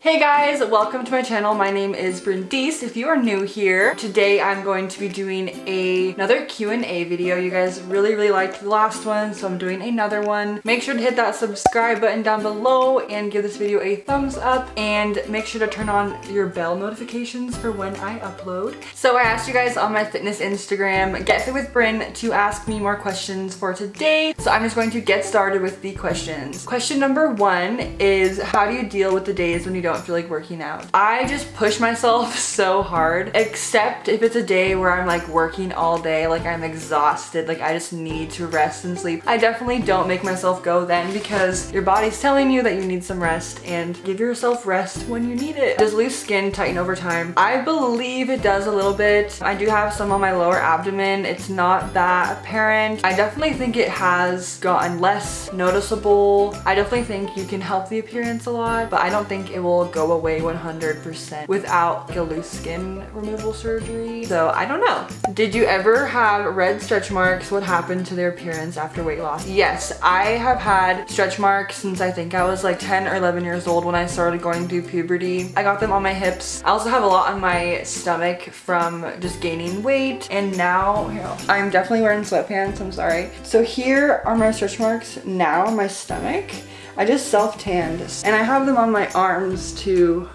Hey guys, welcome to my channel. My name is Brindice. If you are new here, today I'm going to be doing another Q&A video. You guys really liked the last one, so I'm doing another one. Make sure to hit that subscribe button down below and give this video a thumbs up, and make sure to turn on your bell notifications for when I upload. So I asked you guys on my fitness Instagram, Get Fit with Brin, to ask me more questions for today. So I'm just going to get started with the questions. Question number 1 is, how do you deal with the days when you don't feel like working out? I just push myself so hard, except if it's a day where I'm like working all day, like I'm exhausted, like I just need to rest and sleep. I definitely don't make myself go then, because your body's telling you that you need some rest, and give yourself rest when you need it. Does loose skin tighten over time? I believe it does a little bit. I do have some on my lower abdomen. It's not that apparent. I definitely think it has gotten less noticeable. I definitely think you can help the appearance a lot, but I don't think it will go away 100% without like a loose skin removal surgery. So I don't know. Did you ever have red stretch marks? What happened to their appearance after weight loss? Yes, I have had stretch marks since I think I was like 10 or 11 years old when I started going through puberty. I got them on my hips. I also have a lot on my stomach from just gaining weight, and now here, I'm definitely wearing sweatpants, I'm sorry. So here are my stretch marks now on my stomach. I just self-tanned, and I have them on my arms too,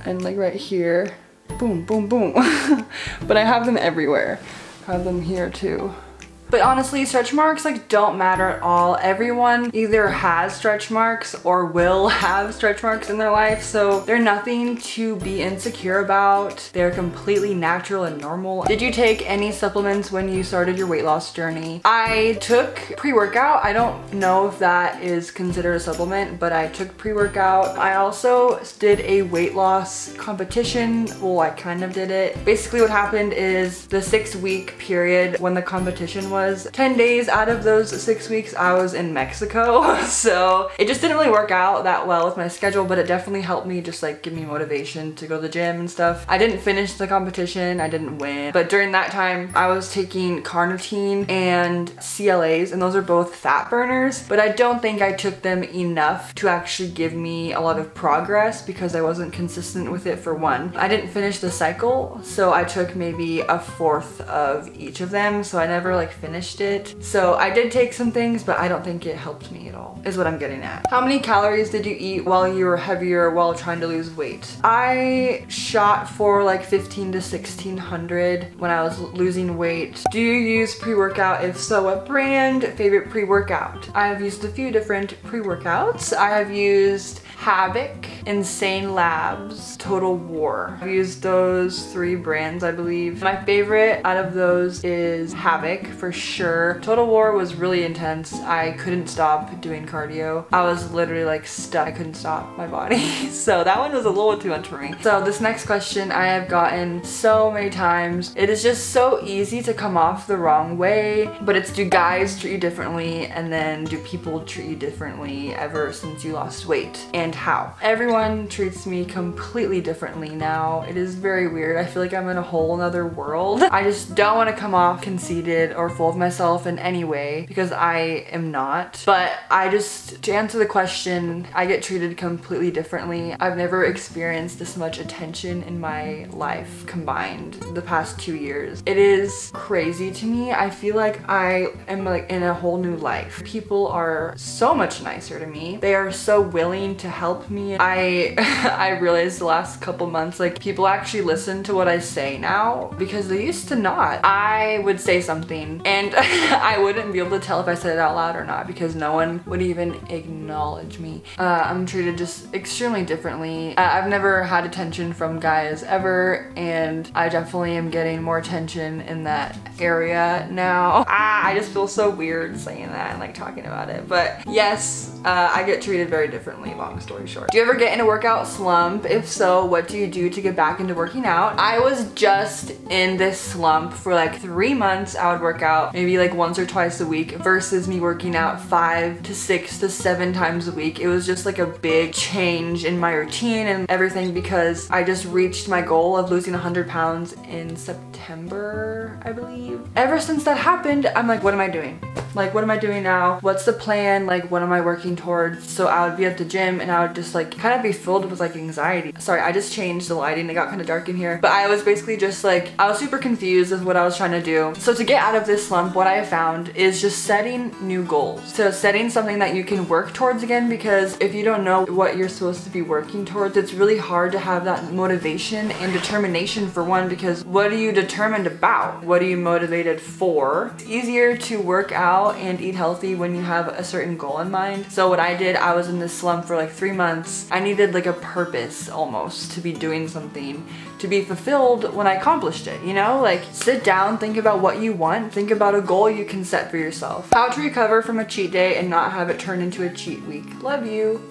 and like right here. Boom, boom, boom. But I have them everywhere. I have them here too. But honestly, stretch marks like don't matter at all. Everyone either has stretch marks or will have stretch marks in their life, so they're nothing to be insecure about. They're completely natural and normal. Did you take any supplements when you started your weight loss journey? I took pre-workout. I don't know if that is considered a supplement, but I took pre-workout. I also did a weight loss competition. Well, I kind of did it. Basically what happened is the 6-week period when the competition was, 10 days out of those 6 weeks I was in Mexico. So it just didn't really work out that well with my schedule, but it definitely helped me, just like give me motivation to go to the gym and stuff. I didn't finish the competition, I didn't win, but during that time I was taking carnitine and CLAs, and those are both fat burners, but I don't think I took them enough to actually give me a lot of progress because I wasn't consistent with it. For one, I didn't finish the cycle, so I took maybe a fourth of each of them, so I never like finished it. So I did take some things, but I don't think it helped me at all, is what I'm getting at. How many calories did you eat while you were heavier while trying to lose weight? I shot for like 15 to 1600 when I was losing weight. Do you use pre-workout? If so, what brand? Favorite pre-workout? I have used a few different pre-workouts. I have used Havoc, Insane Labs, Total War. I've used those 3 brands, I believe. My favorite out of those is Havoc for sure. Total War was really intense. I couldn't stop doing cardio. I was literally like stuck. I couldn't stop my body. So that one was a little too much for me. So this next question I have gotten so many times. It is just so easy to come off the wrong way, but it's, do guys treat you differently, and then do people treat you differently ever since you lost weight, and how? Everyone treats me completely differently now. It is very weird. I feel like I'm in a whole nother world. I just don't want to come off conceited or full of myself in any way, because I am not. But to answer the question, I get treated completely differently. I've never experienced this much attention in my life combined the past 2 years. It is crazy to me. I feel like I am like in a whole new life. People are so much nicer to me. They are so willing to help me. I realized the last couple months, like, people actually listen to what I say now, because they used to not. I would say something and I wouldn't be able to tell if I said it out loud or not, because no one would even acknowledge me. I'm treated just extremely differently. I've never had attention from guys ever, and I definitely am getting more attention in that area now. I just feel so weird saying that and like talking about it, but yes, I get treated very differently, long story short. Do you ever get in a workout slump? If so, what do you do to get back into working out? I was just in this slump for like 3 months. I would work out maybe like once or twice a week versus me working out 5 to 6 to 7 times a week. It was just like a big change in my routine and everything, because I just reached my goal of losing 100 pounds in September, I believe. Ever since that happened, I'm like, what am I doing? Like, what am I doing now? What's the plan? Like, what am I working towards? So I would be at the gym and I would just like kind of be filled with like anxiety. Sorry, I just changed the lighting. It got kind of dark in here. But I was basically just like, I was super confused with what I was trying to do. So to get out of this slump, what I found is just setting new goals. So setting something that you can work towards again, because if you don't know what you're supposed to be working towards, it's really hard to have that motivation and determination for one, because what are you determined about? What are you motivated for? It's easier to work out and eat healthy when you have a certain goal in mind. So what I did, I was in this slump for like 3 months. I needed like a purpose almost to be doing something, to be fulfilled when I accomplished it, you know? Like, sit down, think about what you want, think about a goal you can set for yourself. How to recover from a cheat day and not have it turn into a cheat week. Love you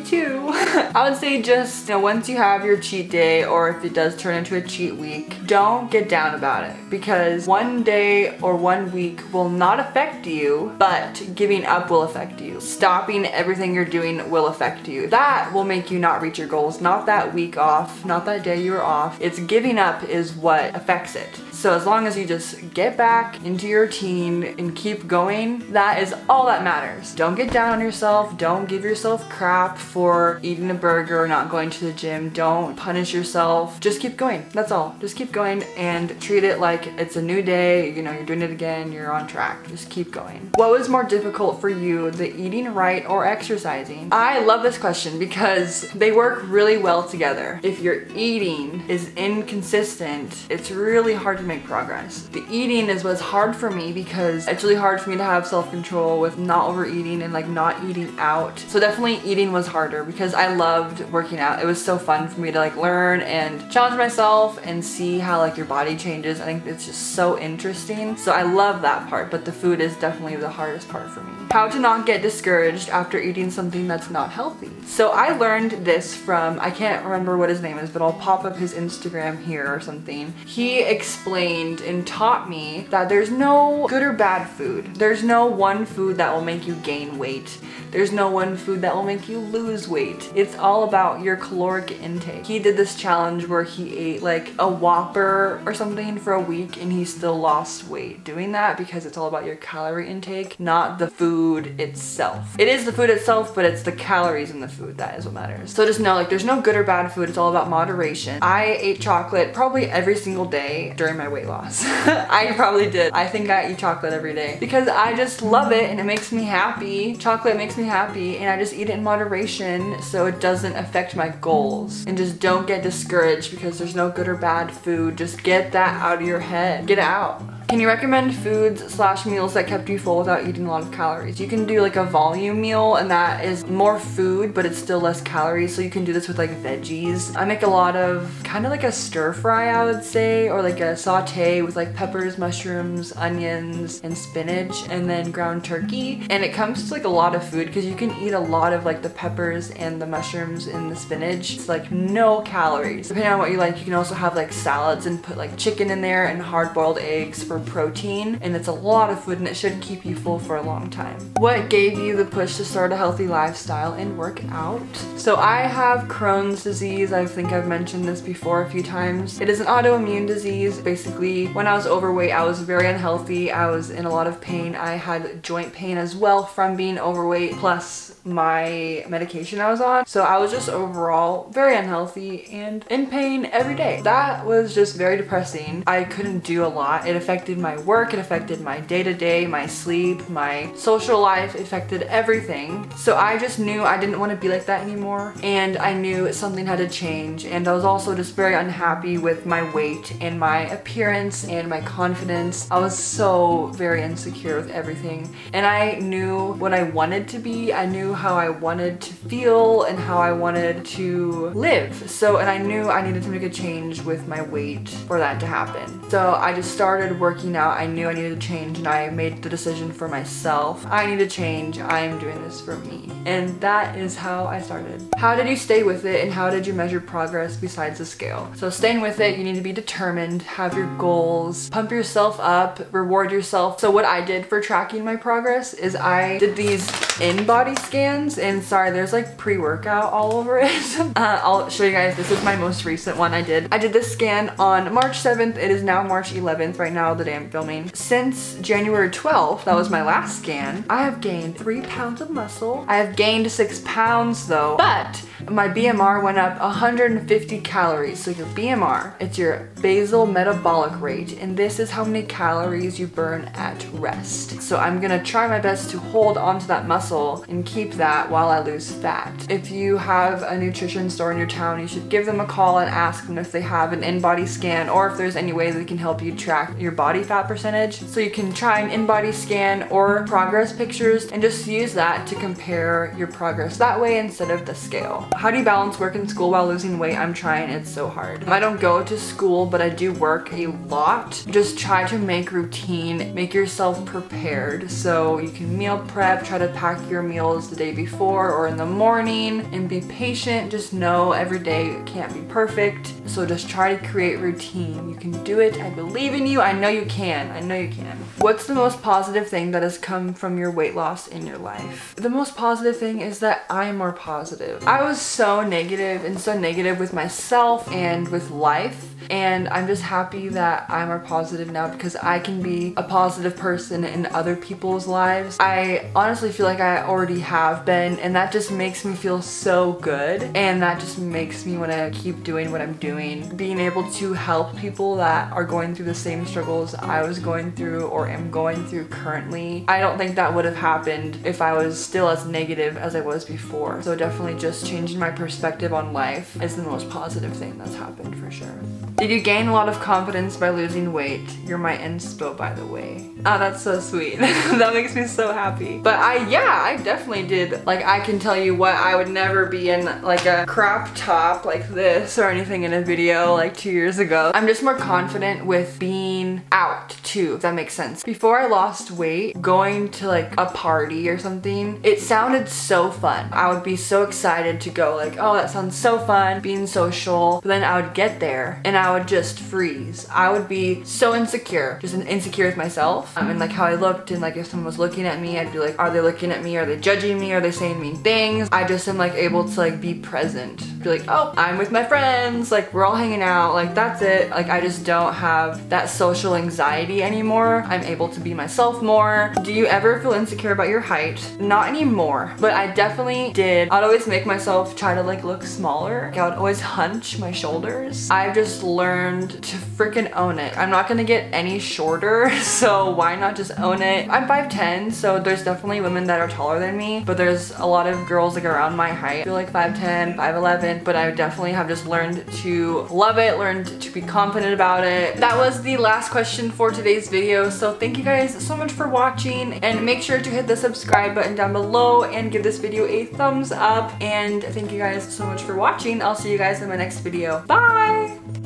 too. I would say just, you know, once you have your cheat day, or if it does turn into a cheat week, don't get down about it, because one day or 1 week will not affect you, but giving up will affect you. Stopping everything you're doing will affect you. That will make you not reach your goals, not that week off, not that day you were off. It's giving up is what affects it. So as long as you just get back into your routine and keep going, that is all that matters. Don't get down on yourself. Don't give yourself crap for eating a burger or not going to the gym. Don't punish yourself. Just keep going. That's all. Just keep going and treat it like it's a new day. You know, you're doing it again. You're on track. Just keep going. What was more difficult for you, the eating right or exercising? I love this question because they work really well together. If your eating is inconsistent, it's really hard to make progress. The eating is what's hard for me because it's really hard for me to have self-control with not overeating and like not eating out. So definitely eating was harder because I loved working out. It was so fun for me to like learn and challenge myself and see how like your body changes. I think it's just so interesting. So I love that part, but the food is definitely the hardest part for me. How to not get discouraged after eating something that's not healthy. So I learned this from, I can't remember what his name is, but I'll pop up his Instagram here or something. He explained and taught me that there's no good or bad food. There's no one food that will make you gain weight. There's no one food that will make you lose weight. It's all about your caloric intake. He did this challenge where he ate like a Whopper or something for a week and he still lost weight doing that, because it's all about your calorie intake, not the food itself. It is the food itself, but it's the calories in the food that is what matters. So just know, like, there's no good or bad food. It's all about moderation. I ate chocolate probably every single day during my weight loss. I probably did. I think I eat chocolate every day because I just love it and it makes me happy. Chocolate makes me happy and I just eat it in moderation so it doesn't affect my goals. And just don't get discouraged because there's no good or bad food. Just get that out of your head. Get it out. Can you recommend foods/meals that kept you full without eating a lot of calories? You can do like a volume meal, and that is more food, but it's still less calories. So you can do this with like veggies. I make a lot of kind of like a stir fry, I would say, or like a saute with like peppers, mushrooms, onions, and spinach, and then ground turkey. And it comes to like a lot of food because you can eat a lot of like the peppers and the mushrooms and the spinach. It's like no calories. Depending on what you like, you can also have like salads and put like chicken in there and hard-boiled eggs for protein, and it's a lot of food and it should keep you full for a long time. What gave you the push to start a healthy lifestyle and work out? So I have Crohn's disease. I think I've mentioned this before a few times. It is an autoimmune disease. Basically, when I was overweight, I was very unhealthy. I was in a lot of pain. I had joint pain as well from being overweight, plus my medication I was on. So I was just overall very unhealthy and in pain every day. That was just very depressing. I couldn't do a lot. It affected my work, it affected my day-to-day, my sleep, my social life, it affected everything. So I just knew I didn't want to be like that anymore, and I knew something had to change. And I was also just very unhappy with my weight and my appearance and my confidence. I was so very insecure with everything, and I knew what I wanted to be. I knew how I wanted to feel and how I wanted to live. So, and I knew I needed to make a change with my weight for that to happen. So I just started working out. I knew I needed to change, and I made the decision for myself. I need to change. I'm doing this for me. And that is how I started. How did you stay with it, and how did you measure progress besides the scale? So staying with it, you need to be determined, have your goals, pump yourself up, reward yourself. So what I did for tracking my progress is I did these in-body scans, and sorry, there's like pre-workout all over it. I'll show you guys. This is my most recent one I did. I did this scan on March 7th. It is now March 11th right now. The day I'm filming. Since January 12th, that was my last scan, I have gained 3 pounds of muscle. I have gained 6 pounds though, but my BMR went up 150 calories. So your BMR, it's your basal metabolic rate, and this is how many calories you burn at rest. So I'm gonna try my best to hold onto that muscle and keep that while I lose fat. If you have a nutrition store in your town, you should give them a call and ask them if they have an in-body scan or if there's any way they can help you track your body fat percentage. So you can try an in-body scan or progress pictures and just use that to compare your progress that way instead of the scale. How do you balance work and school while losing weight? I'm trying, it's so hard. I don't go to school, but I do work a lot. Just try to make routine, make yourself prepared. So you can meal prep, try to pack your meals the day before or in the morning, and be patient. Just know every day can't be perfect. So just try to create routine. You can do it. I believe in you. I know you can. I know you can. What's the most positive thing that has come from your weight loss in your life? The most positive thing is that I'm more positive. I was so negative with myself and with life, and I'm just happy that I'm more positive now because I can be a positive person in other people's lives. I honestly feel like I already have been, and that just makes me feel so good, and that just makes me want to keep doing what I'm doing. Being able to help people that are going through the same struggles I was going through or am going through currently, I don't think that would have happened if I was still as negative as I was before. So definitely just changing my perspective on life is the most positive thing that's happened for sure. Did you gain a lot of confidence by losing weight? You're my inspo, by the way. Oh, that's so sweet. That makes me so happy. But I definitely did. Like, I can tell you what, I would never be in like a crop top like this or anything in a video like 2 years ago. I'm just more confident with being out too, if that makes sense. Before I lost weight, going to like a party or something, it sounded so fun. I would be so excited to go, like, oh, that sounds so fun, being social. But then I would get there and I would just freeze. I would be so insecure, just insecure with myself and like how I looked, and like if someone was looking at me, I'd be like, are they looking at me? Are they judging me? Are they saying mean things? I just am like able to like be present. Be like, oh, I'm with my friends, like we're all hanging out, like that's it. Like I just don't have that social anxiety anymore. I'm able to be myself more. Do you ever feel insecure about your height? Not anymore, but I definitely did. I'd always make myself try to like look smaller. Like, I would always hunch my shoulders. I've just learned to freaking own it. I'm not gonna get any shorter, so why not just own it? I'm 5'10", so there's definitely women that are taller than me, but there's a lot of girls like around my height. I feel like 5'10", 5'11", but I definitely have just learned to love it, learned to be confident about it. That was the last question for today's video, so thank you guys so much for watching, and make sure to hit the subscribe button down below and give this video a thumbs up, and thank you guys so much for watching. I'll see you guys in my next video. Bye!